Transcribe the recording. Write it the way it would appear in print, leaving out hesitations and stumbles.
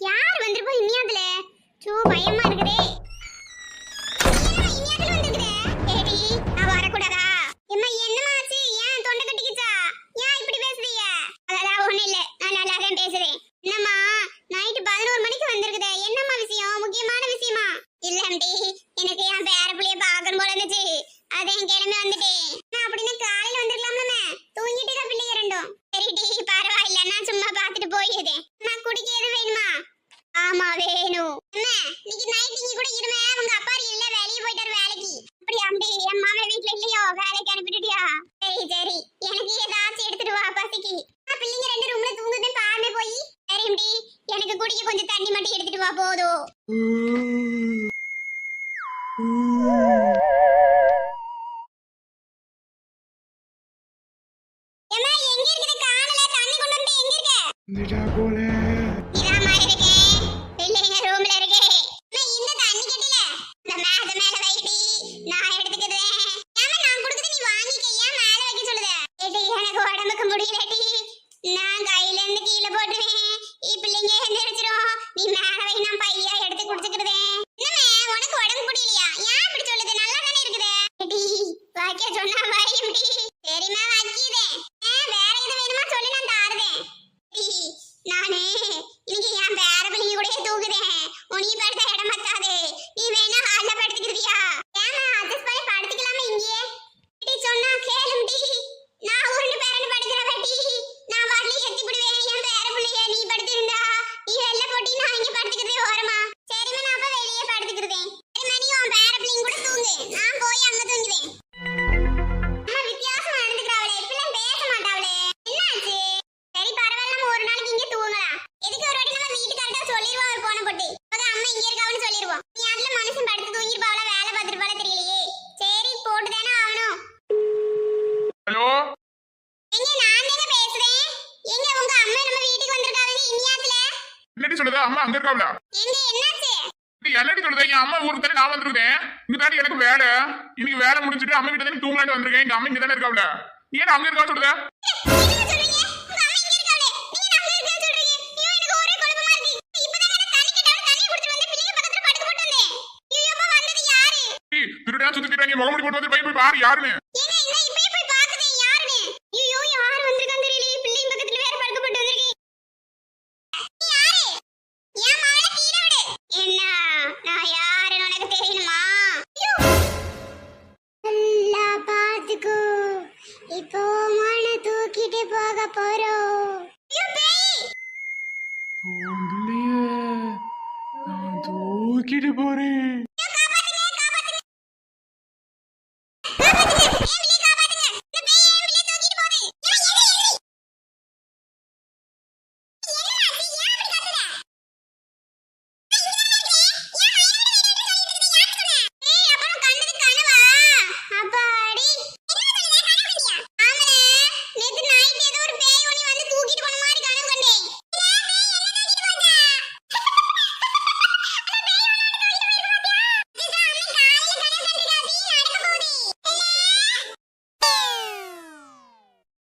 யார் வந்திருப்பா இனியாதுல? சோ பயமா இருக்குதே. இனியாதுல வந்திருக்குதே. ஏடி நான் வர கூடாதா? எம்மா என்னமா ஆச்சு? ஏன் தொண்டை கட்டிக்கிச்சா? ஏன் இப்படி பேசுறீங்க? அதெல்லாம் ஒண்ணும் இல்ல. நான் நல்லா தான் பேசுறேன். என்னம்மா நைட் 11 மணிக்கு வந்திருக்குதே. என்னம்மா விஷயம்? முக்கியமான விஷயமா? இல்ல அம்டி, எனக்கு என் பேர புள்ளைய பார்க்கணும் போல இருந்துச்சு. அதான் கிளம்பி வந்துட்டேன். நான் அப்படின்னா காலையில வந்திருக்கலாம்லமே. தூங்கிட்டு தான் பிள்ளைங்க ரெண்டும். சரி டி பரவாயில்ல, நான் சும்மா பார்த்துட்டு போயிடுறேன். நான் குடிக்க எதுவும் வேணுமா? ஆமா வேணும். அம்மா இன்னைக்கு நைட் நீங்க கூட இருமே. உங்க அப்பா இல்ல, வெளிய போயிட்டாரு வேலைக்கு. அப்படி அம்டி என் மாமா வீட்ல இல்லையோ? வேலைக்கு அனுப்பிட்டியா? சரி சரி, எனக்கு ஏதாச்சும் எடுத்துட்டு வா பசிக்கு. பிள்ளைங்க ரெண்டு ரூம்ல தூங்குதே பாருமே போய். சரி அம்டி, எனக்கு குடிக்க கொஞ்சம் தண்ணி மட்டும் எடுத்துட்டு வா போதும். ஏமா எங்க இருக்குது? காணல. தண்ணி கொண்டு வந்து எங்க இருக்க? இந்தடா போல. இதா மாதிரி இருக்கே. பிள்ளைங்க ரூம்ல இருக்கே. நான் இந்த தண்ணி கட்டில இந்த மேல மேல வைடி, நான் எடுத்துக்கிறேன். ஏமா நான் கொடுக்குது நீ வாங்கிக்க. ஏன் மேல வைக்க சொல்லுத? ஏடி எனக்கு உடம்புக்கு முடியலடி. நான் கையில இருந்து கீழ போடுவேன். பிள்ளைங்க எந்திரிச்சிரும். நீ மேல வை, நான் பையா எடுத்து குடிச்சுக்கிறேன். என்னமே உனக்கு உடம்பு முடியலையா? ஏன் இப்படி சொல்லுது? நல்லா தானே இருக்குது. ஏடி வைக்க சொன்னா வைடி. சரிமா வைக்கிறேன். வேற எது வேணுமா சொல்லு, நான் தாருதேன். நானே இன்னைக்கு என் பேர பிள்ளைங்க கூட தூக்குதேன். உனி படுத்த இடம் பத்தாதே. நீ வேணா ஹால்ல படுத்துக்கிறியா? ஏமா அட்ஜஸ்ட் பண்ணி படுத்துக்கலாமா இங்கே? இடி சொன்னா கேளும்டி. நான் உருண்டு பேரன்னு படுக்கிறவடி. நான் வாட்ல எத்தி விடுவேன் என் பேர பிள்ளைய. நீ படுத்திருந்தா நீ வெள்ள போட்டி, நான் இங்க படுத்துக்கிறதே ஓரமா. சரிமா நான் அப்ப வெளியே படுத்துக்கிறேன். சரிமா நீ உன் பேர பிள்ளைங்க கூட தூங்கு, நான் போய் அங்க தூங்குவேன். அம்மா வித்தியாசமா நடந்துக்கிறாவளே, இப்பெல்லாம் பேச மாட்டாவளே. என்னாச்சு? சரி பரவாயில்ல, நம்ம ஒரு நாளைக்கு இங்க தூங்கலாம். எதுக்கு ஒரு வாட்டி நம்ம வீட்டுக்காரட்ட சொல்லிடுவோம் ஒரு போன போட்டு. அங்க அம்மா இங்க இருக்காவன்னு சொல்லிடுவோம். நீ அதுல மனுஷன் படுத்து தூங்கிருப்பாவளா, வேலை பார்த்துருப்பாளா தெரியலையே. சரி போட்டு தானே ஆகணும். ஹலோ, எங்க நான் தானே பேசுறேன். எங்க உங்க அம்மா நம்ம வீட்டுக்கு வந்திருக்காங்க இனியாதுல. என்னடி சொல்லுதா? அம்மா அங்க இருக்காவளா? எங்க என்னாச்சு? என்னடி சொல்லுதா என் அம்மா ஊருக்கு தானே நான் வந்திருக்கேன். இங்க தாண்டி எனக்கு வேலை. இன்னைக்கு வேலை முடிஞ்சிட்டு அம்மா வீட்டு தானே தூங்கலான்னு வந்திருக்கேன். எங்க அம்மா இங்க தானே இருக்காப்ல. ஏன் அங்க இருக்கா சொல்லுதா? திருடா சுத்தி திருடாங்க முகமுடி போட்டு வந்து போய் பாரு யாருன்னு. இப்போ மன தூக்கிட்டு போக போறோம். நான் தூக்கிட்டு போறேன்.